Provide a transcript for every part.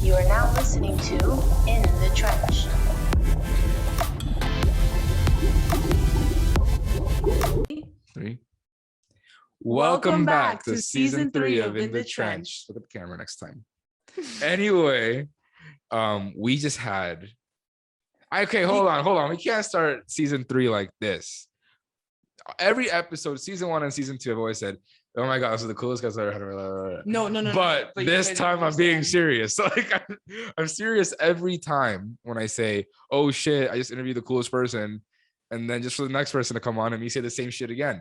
You are now listening to In the Trench. Three. Welcome back to season 3 of In the Trench. Look at the camera next time. Anyway, we just had. Okay, hold on. We can't start season 3 like this. Every episode, season 1 and season 2, I've always said, "Oh my god, this is the coolest guys I've ever heard." No. But this time, I'm being serious. Like I'm serious every time when I say, "Oh shit, I just interviewed the coolest person," and then just for the next person to come on and me say the same shit again.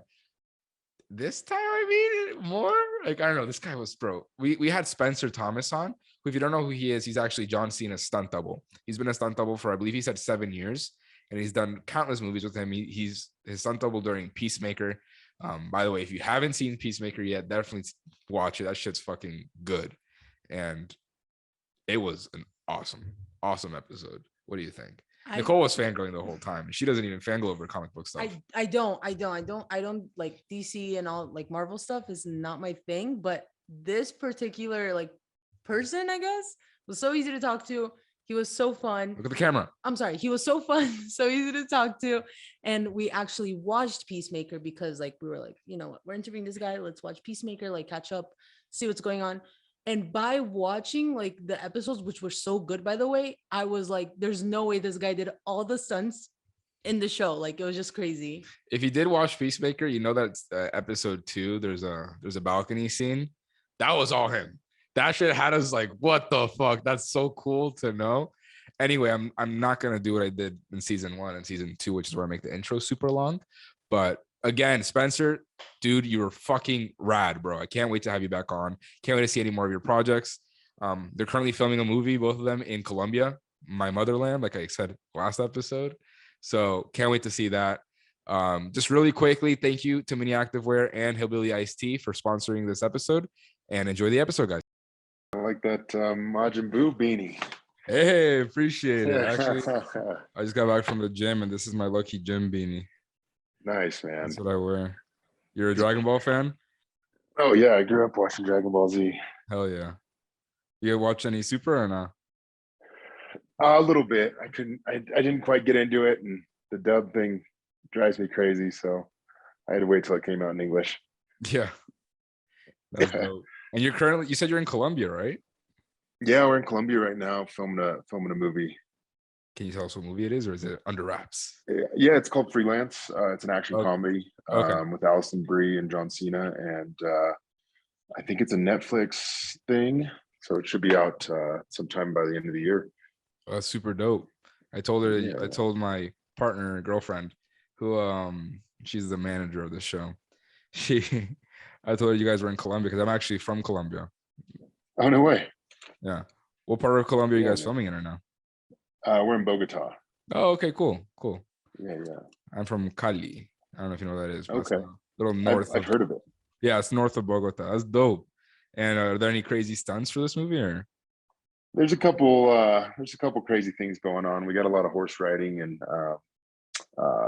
This time, I mean it more. Like I don't know. This guy was bro. We had Spencer Thomas on. Who, if you don't know who he is, he's actually John Cena's stunt double. He's been a stunt double for, I believe he said 7 years, and he's done countless movies with him. He's his stunt double during Peacemaker. By the way, if you haven't seen Peacemaker yet, definitely watch it. That shit's fucking good. And it was an awesome episode. What do you think? Nicole was fangirling the whole time. She doesn't even fangirl over comic book stuff. I don't like DC and all, like Marvel stuff is not my thing, but this particular like person, I guess, was so easy to talk to. He was so fun. Look at the camera. I'm sorry. He was so fun, so easy to talk to. And we actually watched Peacemaker because like we were like, you know what, we're interviewing this guy. Let's watch Peacemaker, like catch up, see what's going on. And by watching like the episodes, which were so good, by the way, I was like, there's no way this guy did all the stunts in the show. Like it was just crazy. If you did watch Peacemaker, you know that episode 2, there's a balcony scene. That was all him. That shit had us like, what the fuck? That's so cool to know. Anyway, I'm not gonna do what I did in season 1 and season 2, which is where I make the intro super long. But again, Spencer, dude, you were fucking rad, bro. I can't wait to have you back on. Can't wait to see any more of your projects. They're currently filming a movie, both of them in Colombia, my motherland, like I said last episode. So can't wait to see that. Just really quickly, thank you to Mini Activewear and Hillbilly Iced Tea for sponsoring this episode, and enjoy the episode, guys. I like that Majin Buu beanie. Hey, appreciate it. Actually, I just got back from the gym, and this is my lucky gym beanie. Nice, man. That's what I wear. You're a Dragon Ball fan? Oh yeah, I grew up watching Dragon Ball Z. Hell yeah. You watch any Super or not? A little bit. I didn't quite get into it, and the dub thing drives me crazy, so I had to wait till it came out in English. Yeah. That's dope. And you said you're in Colombia, right? Yeah, we're in Colombia right now, filming a movie. Can you tell us what movie it is, or is it under wraps? Yeah, it's called Freelance. It's an action comedy Okay. with Allison Brie and John Cena, and I think it's a Netflix thing, so it should be out sometime by the end of the year. That's super dope. I told her. Yeah. I told my partner, girlfriend, who she's the manager of the show. I told her you guys were in Colombia because I'm actually from Colombia. Oh no way! Yeah. What part of Colombia are you guys Yeah. filming in right now? We're in Bogota. Oh, okay, cool. Yeah. I'm from Cali. I don't know if you know what that is. But Okay. it's a little north. I've heard of it. Yeah, it's north of Bogota. That's dope. And are there any crazy stunts for this movie, or? There's a couple crazy things going on. We got a lot of horse riding, and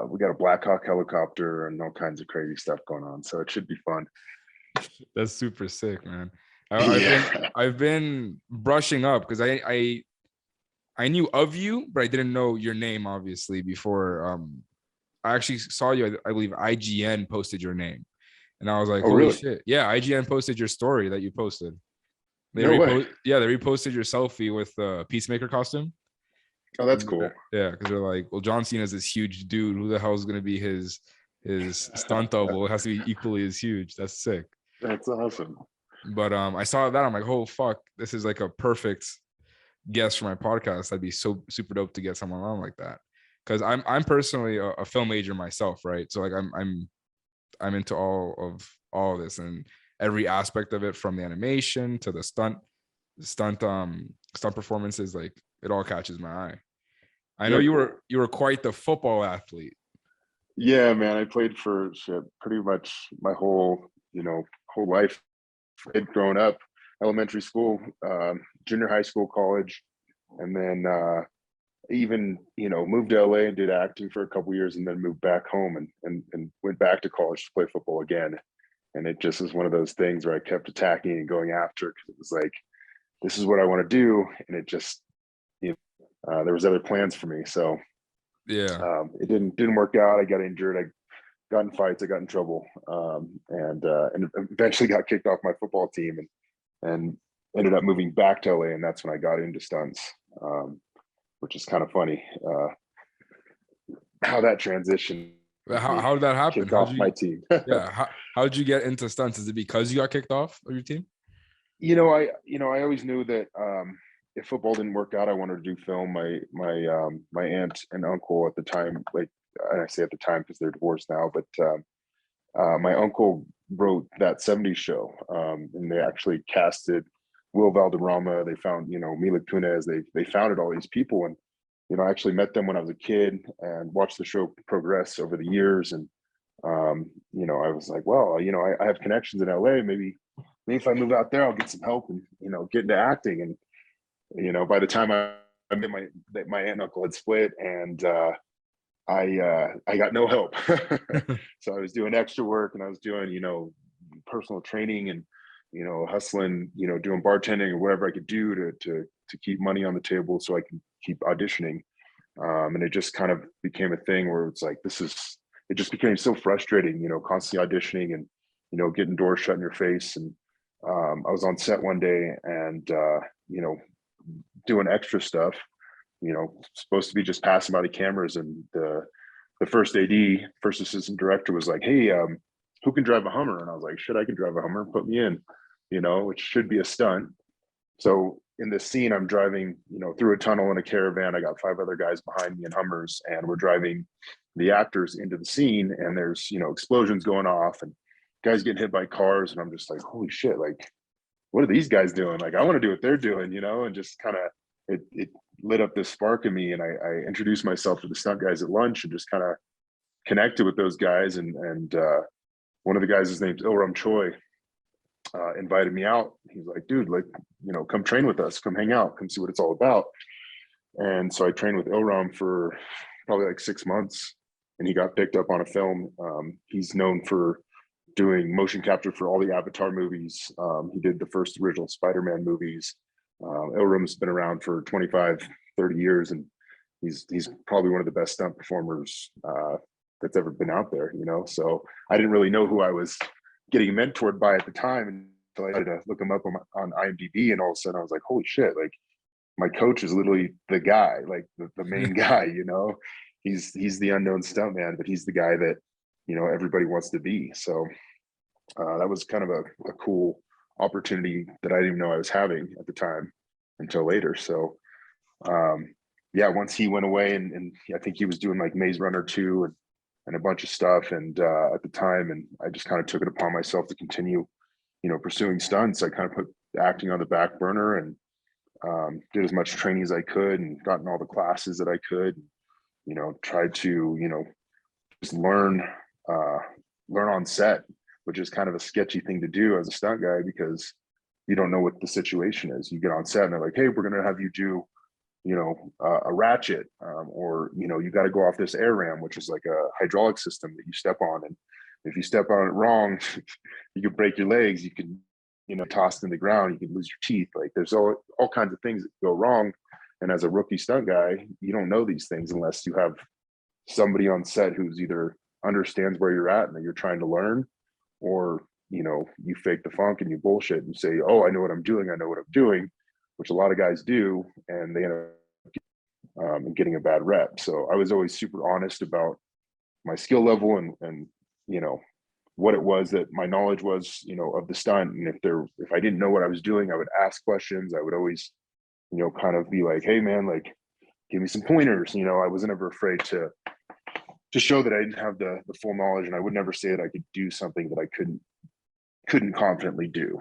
we got a Black Hawk helicopter and all kinds of crazy stuff going on. So it should be fun. That's super sick, man. Yeah. I've been brushing up because I knew of you, but I didn't know your name obviously before. I actually saw you. I believe IGN posted your name, and I was like, Oh, "Holy really? shit!" Yeah, IGN posted your story that you posted. They No way. they reposted your selfie with the Peacemaker costume. Oh, that's cool. Yeah, because they're like, well, John Cena is this huge dude. Who the hell is going to be his stunt double? It has to be equally as huge. That's sick. That's awesome. But I saw that. I'm like, oh fuck, this is like a perfect guest for my podcast. That'd be so super dope to get someone on like that. Because I'm personally a film major myself, right? So like I'm into all of this and every aspect of it, from the animation to the stunt performances. Like it all catches my eye. I know you were quite the football athlete. Yeah, man. I played for pretty much my whole life. Growing up, elementary school, junior high school, college, and then even moved to LA and did acting for a couple years, and then moved back home and went back to college to play football again. And it just was one of those things where I kept attacking and going after, because it was like this is what I want to do. And it just, there was other plans for me. So it didn't work out. I got injured. I got in fights. I got in trouble, and eventually got kicked off my football team, and ended up moving back to LA. And that's when I got into stunts, which is kind of funny how that transition. How did that happen? Kick off my team. How did you get into stunts? Is it because you got kicked off of your team? I always knew that if football didn't work out, I wanted to do film. My aunt and uncle at the time, like, and I say at the time because they're divorced now, but my uncle wrote that 70s show, and they actually casted Will Valderrama. They found, Mila Kunis. They founded all these people, and I actually met them when I was a kid and watched the show progress over the years. And I was like, well, I have connections in LA. Maybe if I move out there, I'll get some help and get into acting. And by the time I met my aunt and uncle had split, and I got no help. So I was doing extra work, and I was doing personal training, and hustling, doing bartending or whatever I could do to keep money on the table so I can keep auditioning. And it just kind of became a thing where it's like, it just became so frustrating, constantly auditioning and, getting doors shut in your face. And I was on set one day and, doing extra stuff, supposed to be just passing by the cameras. And the first first assistant director was like, hey, who can drive a Hummer? And I was like, shit, I can drive a Hummer, put me in, which should be a stunt. So in this scene, I'm driving, through a tunnel in a caravan. I got 5 other guys behind me in Hummers, and we're driving the actors into the scene, and there's, explosions going off and guys getting hit by cars. And I'm just like, holy shit, like, what are these guys doing? Like, I want to do what they're doing, and just kind of, it lit up this spark in me. And I introduced myself to the stunt guys at lunch and just kind of connected with those guys. And one of the guys, his name's Ilram Choi, invited me out. He's like, dude, like, come train with us, come hang out, come see what it's all about. And so I trained with Ilram for probably like 6 months, and he got picked up on a film. He's known for doing motion capture for all the Avatar movies. He did the first original Spider-Man movies. Ilram's been around for 25, 30 years, and he's probably one of the best stunt performers that's ever been out there, So I didn't really know who I was getting mentored by at the time until I had to look him up on IMDb, and all of a sudden I was like, holy shit, like, my coach is literally the guy, like the main guy, he's the unknown stuntman, but he's the guy that, everybody wants to be. So that was kind of a cool opportunity that I didn't even know I was having at the time until later. So once he went away, and I think he was doing like Maze Runner 2 and a bunch of stuff. And at the time, and I just kind of took it upon myself to continue, pursuing stunts. I kind of put acting on the back burner and did as much training as I could and gotten all the classes that I could, tried to, just learn on set, which is kind of a sketcy thing to do as a stunt guy, because you don't know what the situation is. You get on set and they're like, hey, we're going to have you do, a ratchet, or, you got to go off this air ram, which is like a hydraulic system that you step on. And if you step on it wrong, you could break your legs, you could, tossed in the ground, you could lose your teeth. Like, there's all kinds of things that go wrong. And as a rookie stunt guy, you don't know these things unless you have somebody on set who's either understands where you're at and that you're trying to learn, or, you fake the funk and you bullshit and say, oh, I know what I'm doing, which a lot of guys do, and they end up getting a bad rep. So I was always super honest about my skill level and what it was that my knowledge was, of the stunt. And if I didn't know what I was doing, I would ask questions. I would always, kind of be like, hey man, like, give me some pointers. I wasn't ever afraid to show that I didn't have the full knowledge, and I would never say that I could do something that I couldn't confidently do,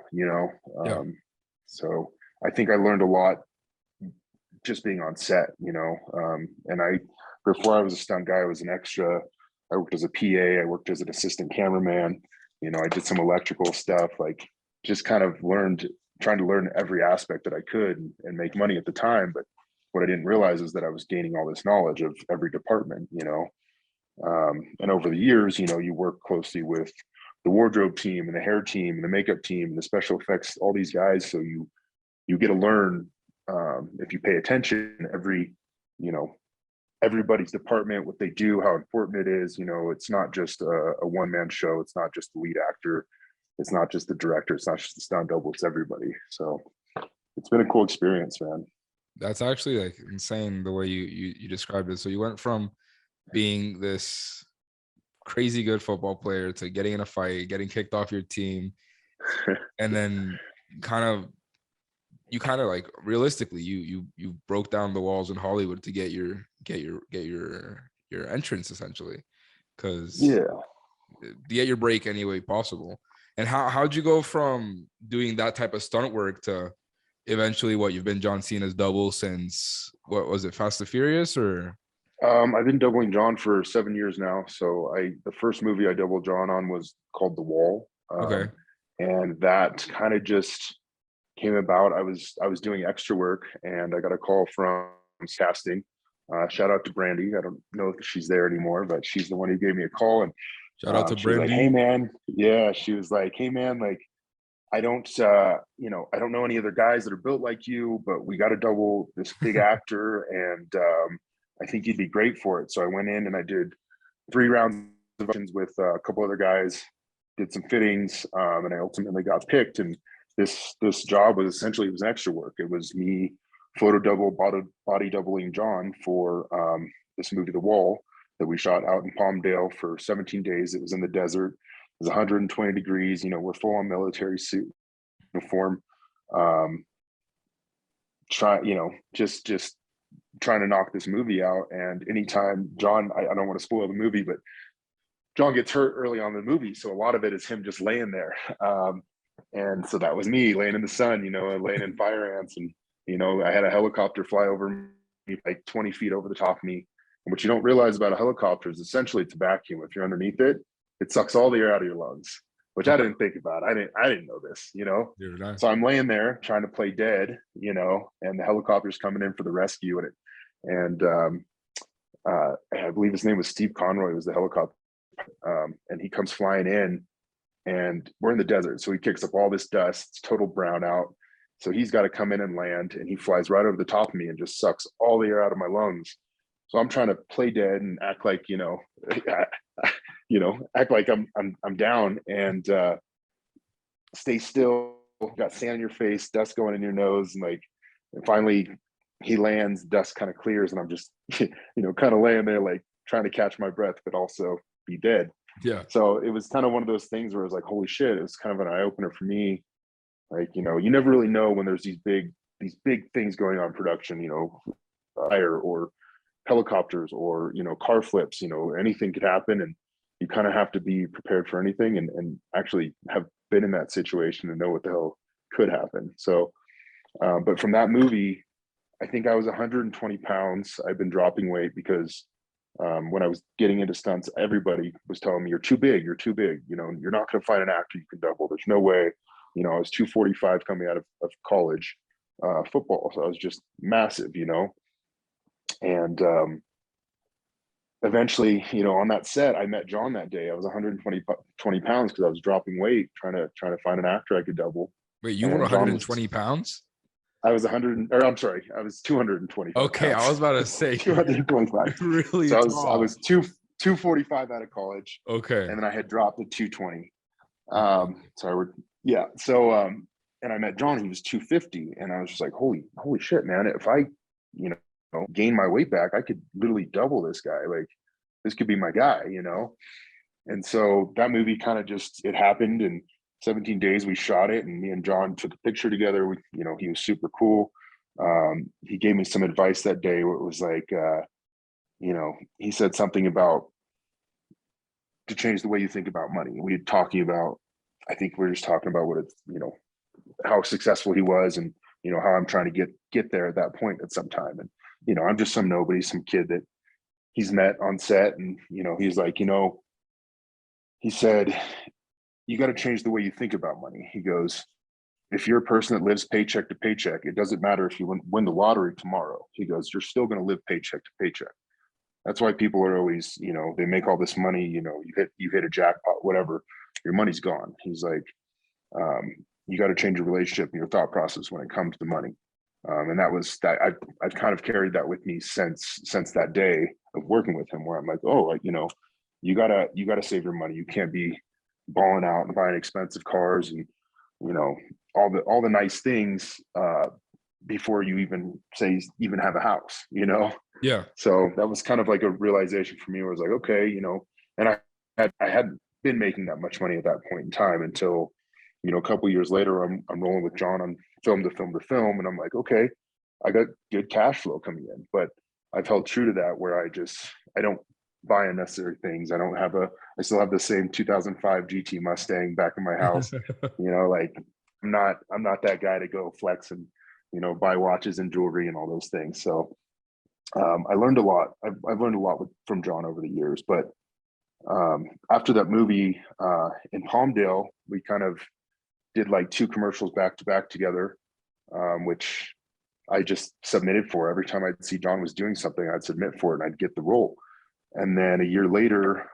So I think I learned a lot just being on set, and before I was a stunt guy, I was an extra. I worked as a PA, I worked as an assistant cameraman, I did some electrical stuff, like, just kind of trying to learn every aspect that I could and make money at the time. But what I didn't realize is that I was gaining all this knowledge of every department, and over the years, you work closely with the wardrobe team and the hair team and the makeup team and the special effects, all these guys. So you you get to learn, if you pay attention, everybody's department, what they do, how important it is. It's not just a one-man show. It's not just the lead actor. It's not just the director. It's not just the stunt double. It's everybody. So it's been a cool experience, man. That's actually like insane the way you described it. So you went from being this crazy good football player to getting in a fight, getting kicked off your team, and then you kind of like realistically you broke down the walls in Hollywood to get your entrance, essentially, because get your break any way possible. And how'd you go from doing that type of stunt work to eventually what you've been John Cena's double since, what was it, Fast and Furious? Or I've been doubling John for 7 years now. So the first movie I doubled John on was called The Wall. Okay. And that kind of just came about. I was doing extra work, and I got a call from casting. Shout out to Brandy. I don't know if she's there anymore, but she's the one who gave me a call. And shout out to she was Brandy. like, hey man, yeah. She was like, hey man, like I don't know any other guys that are built like you, but we got to double this big actor, and I think you'd be great for it. So I went in and I did 3 rounds of auditions with a couple other guys, did some fittings, and I ultimately got picked. And this job was essentially, it was extra work. It was me photo double, body doubling John for this movie, The Wall, that we shot out in Palmdale for 17 days. It was in the desert. It was 120 degrees. We're full on military suit uniform. Just trying to knock this movie out. And anytime John, I don't want to spoil the movie, but John gets hurt early on in the movie. So a lot of it is him just laying there. And so that was me laying in the sun, laying in fire ants. And, I had a helicopter fly over me, like 20 feet over the top of me. And what you don't realize about a helicopter is essentially it's a vacuum. If you're underneath it, it sucks all the air out of your lungs, which I didn't think about. I didn't know this, Nice. So I'm laying there trying to play dead, and the helicopter's coming in for the rescue. And I believe his name was Steve Conroy, was the helicopter. And he comes flying in, and we're in the desert. So he kicks up all this dust, it's total brownout. So he's got to come in and land, and he flies right over the top of me and just sucks all the air out of my lungs. So I'm trying to play dead and act like, act like I'm down, and stay still. Got sand in your face, dust going in your nose, and finally he lands, dust kind of clears, and I'm just, kind of laying there, like trying to catch my breath, but also be dead. Yeah. So it was kind of one of those things where it was like, holy shit, it was kind of an eye opener for me. Like, you never really know when there's these big things going on in production, fire or helicopters or, car flips, anything could happen. And you kind of have to be prepared for anything, and actually have been in that situation and know what the hell could happen. So, but from that movie, I think I was 120 pounds. I've been dropping weight because when I was getting into stunts, everybody was telling me, you're too big, you're not going to find an actor you can double. There's no way. I was 245 coming out of college football. So I was just massive, and eventually, on that set, I met John that day. I was 120 pounds because I was dropping weight, trying to find an actor I could double. Wait, you were 120 pounds? I was 220. Okay, pounds. I was about to say 225. Really? So I was 245 out of college. Okay. And then I had dropped to 220. And I met John, he was 250, and I was just like, holy shit, man. If I, gain my weight back, I could literally double this guy. Like, this could be my guy, And so that movie kind of just, it happened. In 17 days we shot it, and me and John took a picture together. He was super cool. He gave me some advice that day where it was like, he said something about to change the way you think about money. We were talking about, I think we were just talking about what it's, how successful he was, and how I'm trying to get there at that point at some time. And I'm just some nobody, some kid that he's met on set, and he's like, he said, you got to change the way you think about money. He goes, if you're a person that lives paycheck to paycheck, it doesn't matter if you win the lottery tomorrow. He goes, you're still going to live paycheck to paycheck. That's why people are always, they make all this money, you hit a jackpot, whatever, your money's gone. He's like, you got to change your relationship and your thought process when it comes to money. And that was that. I've kind of carried that with me since that day of working with him, where I'm like, oh, like, you know, you gotta save your money. You can't be balling out and buying expensive cars and, you know, all the nice things before you even have a house, you know. Yeah. So that was kind of like a realization for me, where I was like, okay, you know, and I hadn't been making that much money at that point in time until, you know, a couple of years later, I'm rolling with John on film to film, and I'm like, okay, I got good cash flow coming in, but I've held true to that, where I don't buy unnecessary things. I still have the same 2005 GT Mustang back in my house. You know, like I'm not that guy to go flex and, you know, buy watches and jewelry and all those things. So I learned a lot. I've learned a lot from John over the years, but after that movie in Palmdale, we kind of did like 2 commercials back to back together, which I just submitted for. Every time I'd see John was doing something, I'd submit for it and I'd get the role. And then a year later,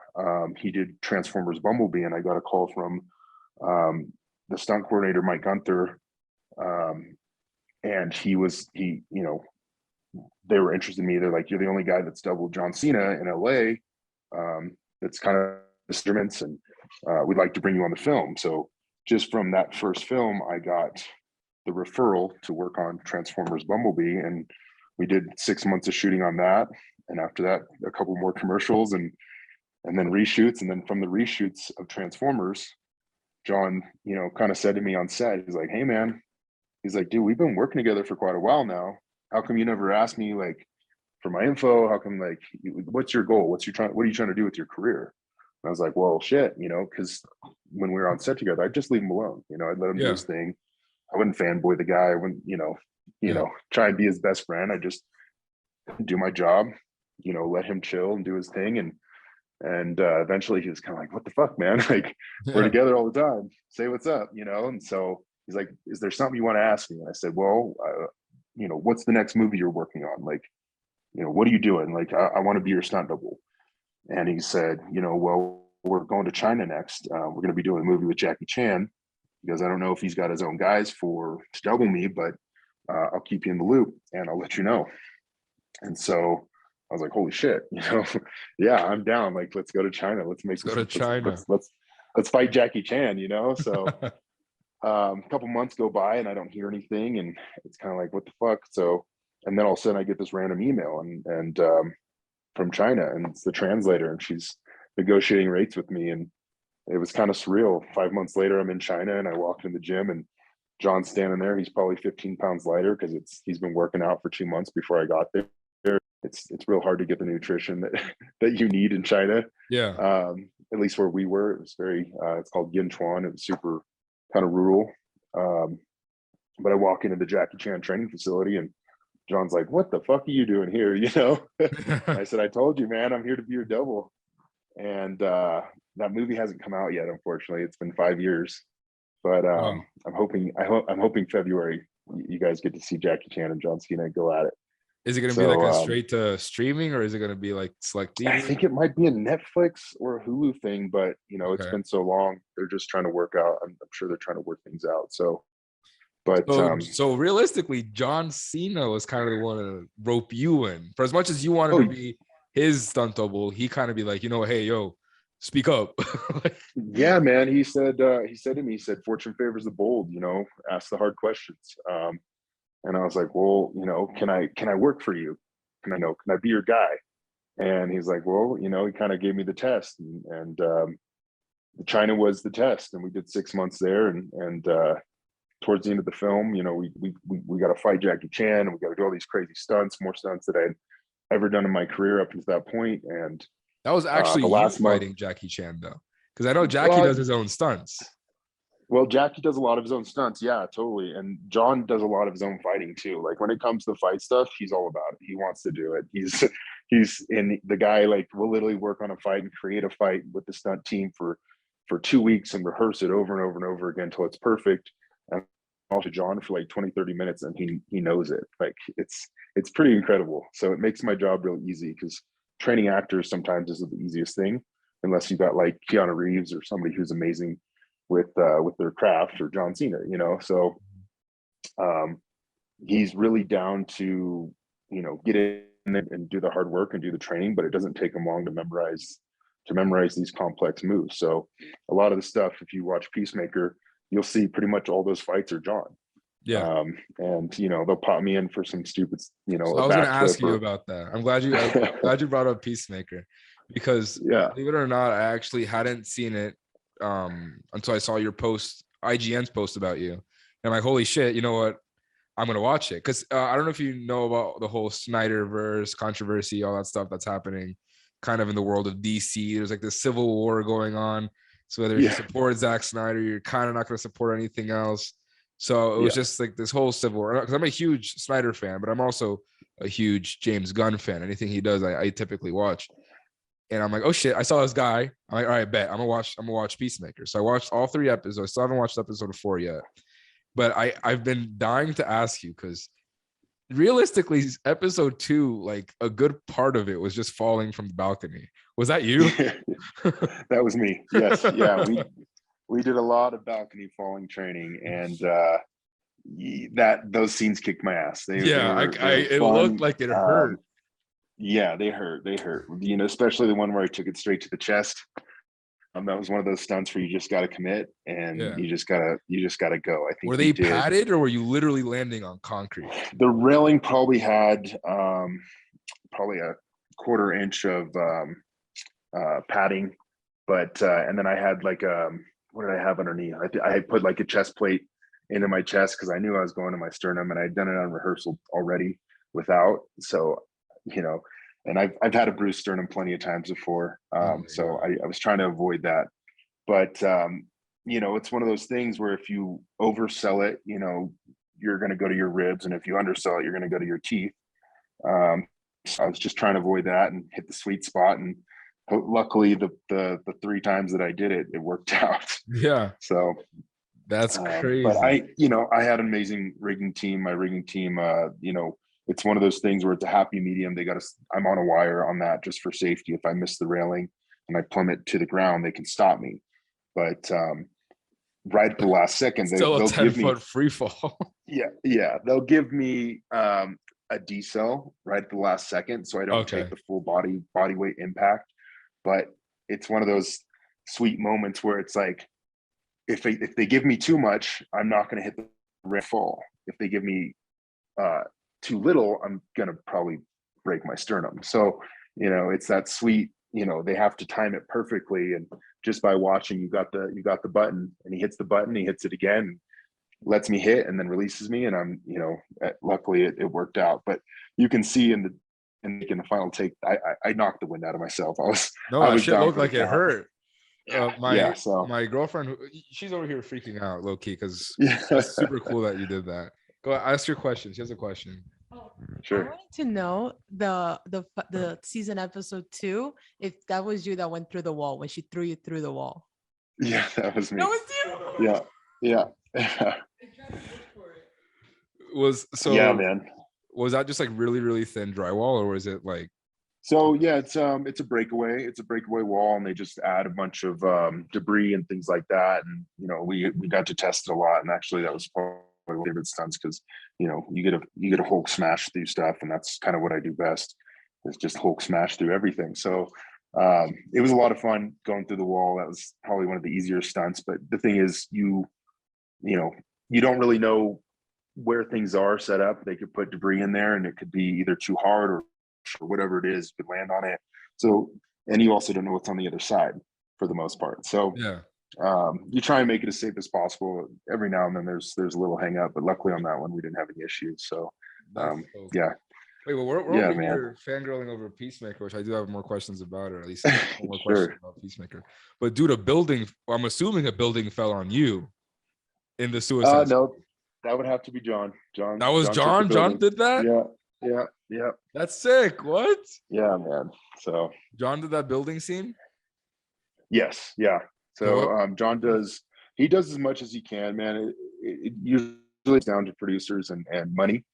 he did Transformers Bumblebee, and I got a call from the stunt coordinator, Mike Gunther, and he, you know, they were interested in me. They're like, you're the only guy that's doubled John Cena in LA. That's kind of instruments, and we'd like to bring you on the film. So just from that first film, I got the referral to work on Transformers Bumblebee, and we did 6 months of shooting on that. And after that, a couple more commercials and then reshoots. And then from the reshoots of Transformers, John, you know, kind of said to me on set, he's like, hey man, he's like, dude, we've been working together for quite a while now. How come you never asked me like for my info? How come, like, what's your goal? What are you trying to do with your career? And I was like, well, shit, you know, because when we were on set together, I'd just leave him alone. You know, I'd let him do his thing. I wouldn't fanboy the guy. I wouldn't, you know, try and be his best friend. I just do my job, you know, let him chill and do his thing. And eventually he was kind of like, what the fuck, man? Like, we're together all the time. Say what's up, you know? And so he's like, is there something you want to ask me? And I said, well, you know, what's the next movie you're working on? Like, you know, what are you doing? Like, I want to be your stunt double. And he said, you know, well, we're going to China next. We're going to be doing a movie with Jackie Chan, because I don't know if he's got his own guys to double me, but I'll keep you in the loop and I'll let you know. And so I was like, holy shit, you know, yeah, I'm down. Like, let's go to China. Let's go to China. Let's fight Jackie Chan, you know? So a couple months go by and I don't hear anything. And it's kind of like, what the fuck? So, and then all of a sudden I get this random email and from China, and it's the translator, and she's negotiating rates with me. And it was kind of surreal. 5 months later, I'm in China and I walked in the gym and John's standing there. He's probably 15 pounds lighter because he's been working out for 2 months before I got there. It's real hard to get the nutrition that you need in China. Yeah. At least where we were, it was very, it's called Yinchuan. It was super kind of rural. But I walk into the Jackie Chan training facility and John's like, what the fuck are you doing here? You know? I said, I told you, man, I'm here to be your double. And that movie hasn't come out yet, unfortunately. It's been 5 years. But Wow. I'm hoping February you guys get to see Jackie Chan and John Cena go at it. Is it going to be like a straight to streaming, or is it going to be like select TV? I think it might be a Netflix or a Hulu thing, but you know, it's been so long. They're just trying to work out. I'm sure they're trying to work things out. So, but so realistically, John Cena was kind of the one to rope you in. For as much as you wanted to be his stunt double, he kind of be like, you know, hey, yo, speak up. Yeah, man. He said to me, he said, fortune favors the bold, you know, ask the hard questions. And I was like, well, you know, can I work for you? Can I be your guy? And he's like, well, you know, he kind of gave me the test, and China was the test, and we did 6 months there, and towards the end of the film, you know, we got to fight Jackie Chan, and we got to do all these crazy stunts, more stunts that I'd ever done in my career up until that point. And that was actually you fighting Jackie Chan, though, because I know Jackie does his own stunts. Well, Jackie does a lot of his own stunts. Yeah, totally. And John does a lot of his own fighting too. Like when it comes to fight stuff, he's all about it. He wants to do it. He's in the guy, like, will literally work on a fight and create a fight with the stunt team for 2 weeks and rehearse it over and over and over again until it's perfect. And also John for like 20, 30 minutes, and he knows it. Like it's pretty incredible. So it makes my job real easy, because training actors sometimes isn't the easiest thing unless you got like Keanu Reeves or somebody who's amazing with their craft, or John Cena, you know. So he's really down to, you know, get in and do the hard work and do the training, but it doesn't take him long to memorize these complex moves. So a lot of the stuff, if you watch Peacemaker, you'll see pretty much all those fights are John. Yeah. And you know, they'll pop me in for some stupid, you know, So I was going to ask you about that. I'm glad you brought up Peacemaker, because yeah, believe it or not, I actually hadn't seen it until I saw your post, IGN's post about you. And I'm like, holy shit, you know what? I'm going to watch it. Because I don't know if you know about the whole Snyderverse controversy, all that stuff that's happening kind of in the world of DC. There's like this civil war going on. So whether you support Zack Snyder, you're kind of not going to support anything else. So it was just like this whole civil war. Because I'm a huge Snyder fan, but I'm also a huge James Gunn fan. Anything he does, I typically watch. And I'm like, oh shit, I saw this guy. I'm like, all right, bet I'm gonna watch Peacemaker. So I watched all 3 episodes. I still haven't watched episode 4 yet. But I've been dying to ask you, because realistically, episode 2, like a good part of it was just falling from the balcony. Was that you? That was me. Yes. Yeah. We did a lot of balcony falling training, and those scenes kicked my ass. It looked like it hurt. Yeah, they hurt. You know, especially the one where I took it straight to the chest. That was one of those stunts where you just got to commit, and you just gotta go. I think. Were they padded, or were you literally landing on concrete? The railing probably had probably a 1/4 inch of padding, but and then I had like what did I have underneath? I had put like a chest plate into my chest, because I knew I was going to my sternum, and I'd done it on rehearsal already without. So, you know, and I've had a bruised sternum plenty of times before. So I was trying to avoid that. But you know, it's one of those things where if you oversell it, you know, you're going to go to your ribs, and if you undersell it, you're going to go to your teeth. So I was just trying to avoid that and hit the sweet spot, and luckily the 3 times that I did it, it worked out. Yeah. So that's crazy. But I had an amazing rigging team. My rigging team, you know, it's one of those things where it's a happy medium. I'm on a wire on that just for safety. If I miss the railing and I plummet to the ground, they can stop me. But right at the last second, they'll 10-foot free fall. Yeah. They'll give me a decel right at the last second, so I don't take the full body weight impact. But it's one of those sweet moments where it's like, if they give me too much, I'm not going to hit the red fall. If they give me too little, I'm going to probably break my sternum. So, you know, it's that sweet, you know, they have to time it perfectly. And just by watching, you got the button, and he hits the button, he hits it again, lets me hit, and then releases me. And I'm, you know, luckily it worked out. But you can see in the final take, I knocked the wind out of myself. Shit looked like it hurt. My girlfriend, she's over here freaking out low key, because it's super cool that you did that. Go ask your question. She has a question. Sure. I wanted to know the season episode 2, if that was you that went through the wall when she threw you through the wall. Yeah, that was me. That was you. Yeah. Yeah, man. Was that just like really, really thin drywall, or was it like? So yeah, it's a breakaway. It's a breakaway wall, and they just add a bunch of debris and things like that. And you know, we got to test it a lot, and actually that was probably one of my favorite stunts, because you know, you get a Hulk smash through stuff, and that's kind of what I do best, is just Hulk smash through everything. So it was a lot of fun going through the wall. That was probably one of the easier stunts. But the thing is, you know, you don't really know where things are set up. They could put debris in there, and it could be either too hard or whatever it is, could land on it. So, and you also don't know what's on the other side for the most part. So you try and make it as safe as possible. Every now and then there's a little hang up, but luckily on that one we didn't have any issues. So yeah. Wait, well, we're over here fangirling over Peacemaker, which I do have more questions about, or at least more questions about Peacemaker. But dude, I'm assuming a building fell on you in the suicide. No, that would have to be John. That was John. John did that. Yeah. That's sick. What? Yeah, man. So John did that building scene. Yes. Yeah. So John does as much as he can, man. It usually is down to producers and money,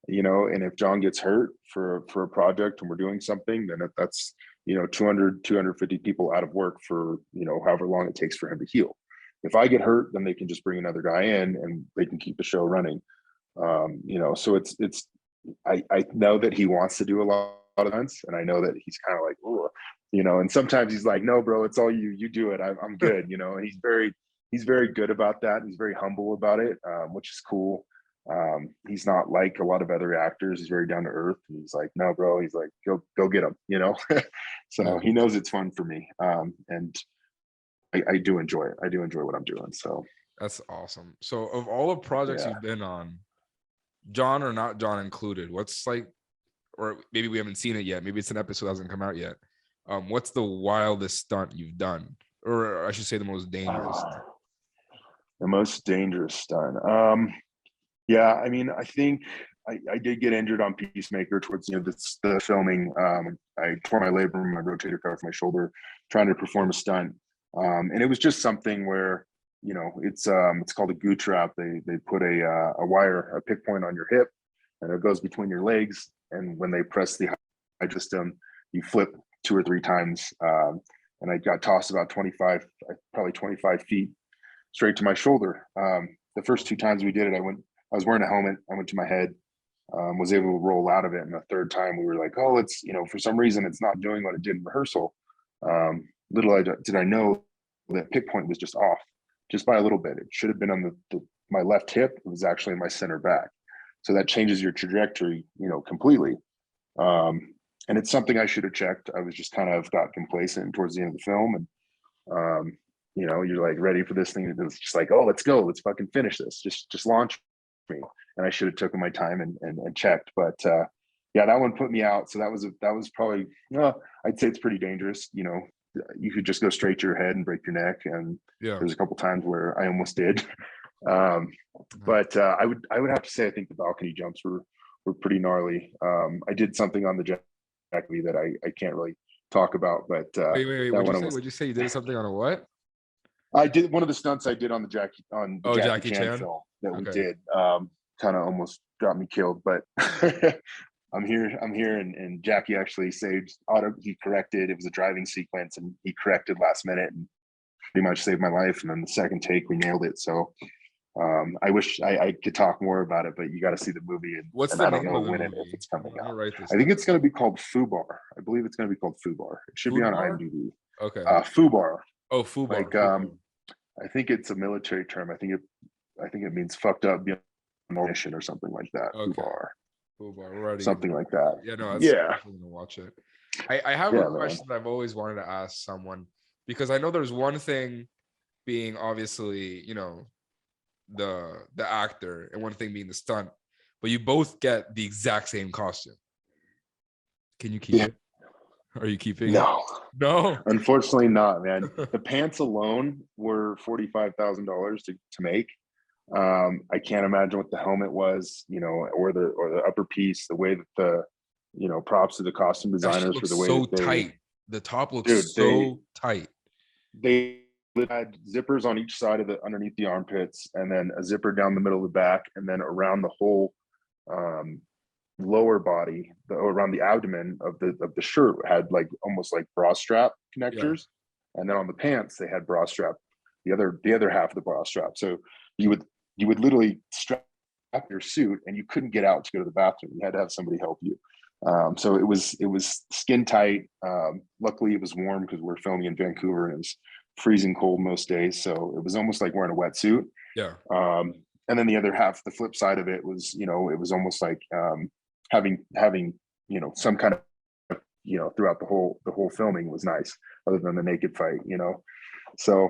you know. And if John gets hurt for a project and we're doing something, then that's, you know, 250 people out of work for, you know, however long it takes for him to heal. if I get hurt, then they can just bring another guy in and they can keep the show running. You know, so I know that he wants to do a lot of events, and I know that he's kind of like, oh, you know, and sometimes he's like, no, bro, it's all you do it. I'm good, you know, and he's very good about that. He's very humble about it, which is cool. He's not like a lot of other actors. He's very down to earth. He's like, no, bro. He's like, go get him, you know? So he knows it's fun for me. And I do enjoy it. I do enjoy what I'm doing. So that's awesome. So of all the projects you've been on, John or not John included, what's like, or maybe we haven't seen it yet. Maybe it's an episode that hasn't come out yet. What's the wildest stunt you've done? Or I should say the most dangerous. The most dangerous stunt. Yeah, I mean, I think I did get injured on Peacemaker towards the end of the filming. I tore my labrum, my rotator cuff, my shoulder, trying to perform a stunt. And it was just something where, you know, it's called a goo trap. They put a wire, a pick point on your hip, and it goes between your legs. And when they press the hydro system, you flip 2 or 3 times. And I got tossed about probably 25 feet straight to my shoulder. The first 2 times we did it, I was wearing a helmet. I went to my head, was able to roll out of it. And the third time we were like, oh, it's, you know, for some reason it's not doing what it did in rehearsal. Little did I know that pick point was just off, just by a little bit. It should have been on my left hip. It was actually in my center back. So that changes your trajectory, you know, completely. And it's something I should have checked. I was just kind of got complacent towards the end of the film. And, you know, you're like ready for this thing. It's just like, oh, let's go. Let's fucking finish this. Just launch me. And I should have taken my time and checked. But yeah, that one put me out. So that was probably, I'd say it's pretty dangerous. You know, you could just go straight to your head and break your neck. And there's a couple times where I almost did. But I would have to say, I think the balcony jumps were pretty gnarly. I did something on the jet that I can't really talk about, but wait, would you say you did something on a what? I did one of the stunts I did on the Jackie Chan film that we did. Kind of almost got me killed, but I'm here, and Jackie actually saved he corrected. It was a driving sequence, and he corrected last minute and pretty much saved my life. And then the second take, we nailed it. So I wish I could talk more about it, but you got to see the movie. And I don't know when if it's coming out. I think it's going to be called Fubar. I believe it's going to be called Fubar. It should be on IMDb. Okay. Fubar. Oh, Fubar. Like I think it's a military term. I think it means fucked up beyond mission or something like that. Okay. Fubar. Something like that. Yeah, no, I'm gonna watch it. I have a question that I've always wanted to ask someone, because I know there's one thing being obviously, you know, the actor, and one thing being the stunt, but you both get the exact same costume. Can you keep it? Are you keeping it? No, unfortunately not, man. The pants alone were $45,000 to make. I can't imagine what the helmet was, you know, or the upper piece, the way that the, you know, props to the costume designers for the way so that tight. The top looks so tight. They had zippers on each side of underneath the armpits, and then a zipper down the middle of the back, and then around the whole lower body, around the abdomen of the shirt had like almost like bra strap connectors. And then on the pants they had bra strap, the other half of the bra strap. So you would literally strap your suit, and you couldn't get out to go to the bathroom. You had to have somebody help you. So it was skin tight. Luckily it was warm because we're filming in Vancouver and it was freezing cold most days, so it was almost like wearing a wetsuit. And then the other half, the flip side of it was, you know, it was almost like having you know, some kind of, you know, throughout the whole filming was nice, other than the naked fight, you know. So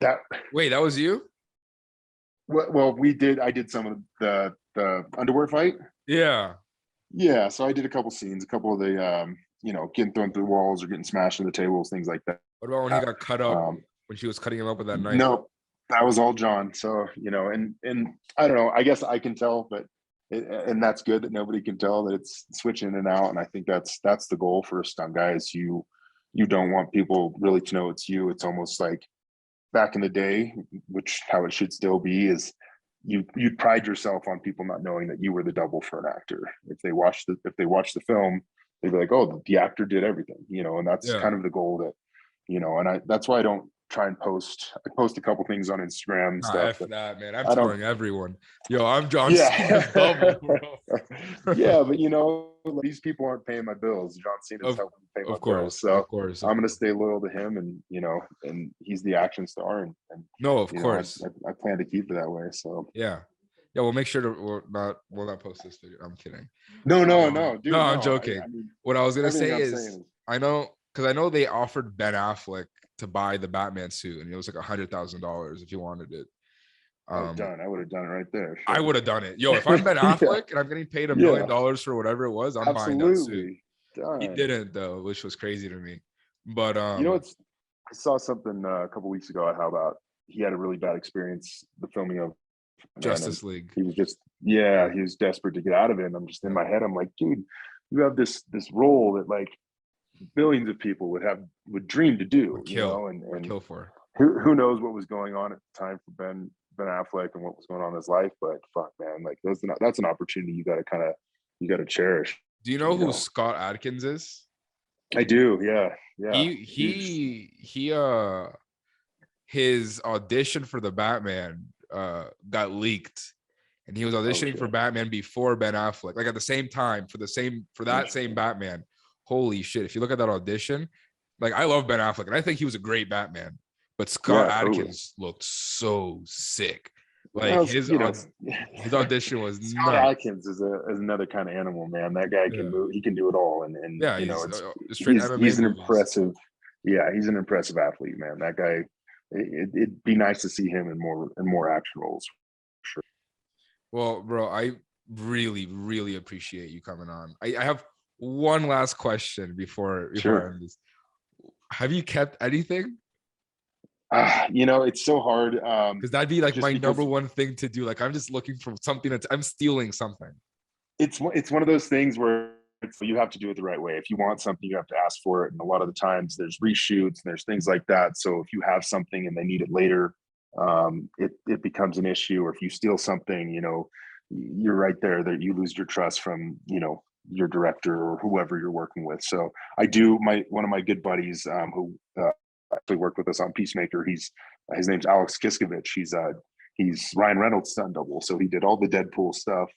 that was you? Well, I did some of the underwear fight. Yeah, so I did a couple scenes, a couple of the you know, getting thrown through the walls or getting smashed into tables, things like that. What about when he got cut up, when she was cutting him up with that knife? No, that was all John. So, you know, and I don't know, I guess I can tell, but and that's good that nobody can tell that it's switching in and out. And I think that's the goal for a stunt guy, is you don't want people really to know it's you. It's almost like back in the day, which how it should still be, is you'd pride yourself on people not knowing that you were the double for an actor. If they watch the film, they'd be like, oh, the actor did everything, you know. And that's kind of the goal, that, you know, and that's why I don't try and I post a couple things on Instagram and Nah, stuff. F that, man. I'm I don't- telling everyone. Yo, I'm John Cena's Yeah. double, bro. Yeah, but you know, these people aren't paying my bills. John Cena's Of- helping pay my Of course, bills. So of course. I'm gonna stay loyal to him, and you know, and he's the action star, and No, of you know, course. I plan to keep it that way. So Yeah. Yeah, we'll make sure to we'll not post this video. I'm kidding. no, No, dude. I'm joking. I mean, What I was gonna everything say I'm is saying I know because I know they offered Ben Affleck to buy the Batman suit, and it was like $100,000 if he wanted it. I would have done it right there. I Sure. would have done it. Yo, if I'm Ben Yeah. Affleck and I'm getting paid $1 million for whatever it was, I'm buying that suit. Absolutely. He didn't though, which was crazy to me. But You know, I saw something a couple weeks ago at how about he had a really bad experience the filming of Justice League. He was just he was desperate to get out of it. And I'm just in my head, I'm like, dude, you have this role that like billions of people would dream to do, Would you kill. know, Would and kill for. who knows what was going on at the time for Ben Affleck and what was going on in his life, but fuck, man, like that's an opportunity you got to cherish. Do you know who Scott Adkins is? I do, yeah. He his audition for the Batman got leaked, and he was auditioning for Batman before Ben Affleck, like at the same time for that same Batman. Holy shit! If you look at that audition, like I love Ben Affleck and I think he was a great Batman, but Scott Adkins looked so sick. Like his audition was Scott nuts. Adkins is another kind of animal, man. That guy can move. He can do it all, and yeah, you know, he's an impressive. Yeah, he's an impressive athlete, man. That guy. It'd be nice to see him in more action roles. Sure. Well, bro, I really appreciate you coming on. I have one last question before I end this. Have you kept anything? You know, it's so hard. Because that'd be like my number one thing to do. Like I'm just looking for something I'm stealing something. It's one of those things where you have to do it the right way. If you want something, you have to ask for it. And a lot of the times there's reshoots and there's things like that. So if you have something and they need it later, it becomes an issue. Or if you steal something, you know, you're right there that you lose your trust from, you know, your director or whoever you're working with. So I do one of my good buddies who actually worked with us on Peacemaker. His name's Alex Kiskovich. He's Ryan Reynolds' stunt double. So he did all the Deadpool stuff.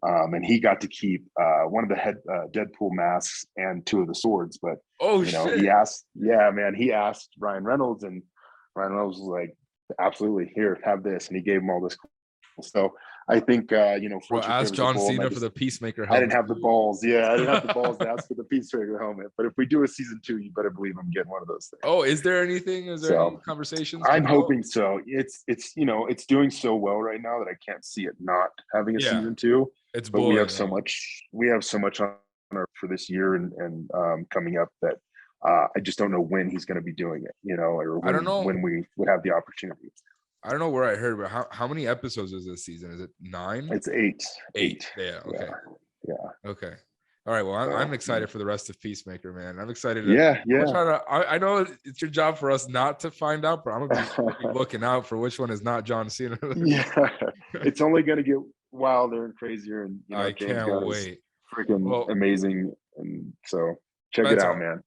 And he got to keep one of the Deadpool masks and two of the swords. But he asked Ryan Reynolds, and Ryan Reynolds was like, "Absolutely, here, have this," and he gave him all this. So I think ask John Cena for the Peacemaker helmet. I didn't have the balls. Yeah, I didn't have the balls to ask for the Peacemaker helmet. But if we do a season 2, you better believe I'm getting one of those things. Oh, is there anything? Is there any conversations? I'm hoping so. It's it's doing so well right now that I can't see it not having a season 2. But we have so much on for this year and coming up that I just don't know when he's going to be doing it, you know, or when, I don't know when we would have the opportunity. I don't know where I heard, but how many episodes is this season? Is it 9? It's 8. 8. Yeah. Okay. Yeah. Okay. All right. Well, I'm excited for the rest of Peacemaker, man. I'm excited. I know it's your job for us not to find out, but I'm gonna be looking out for which one is not John Cena. Yeah, it's only gonna get wilder and crazier, and I can't wait. Freaking amazing, and so check it out, man.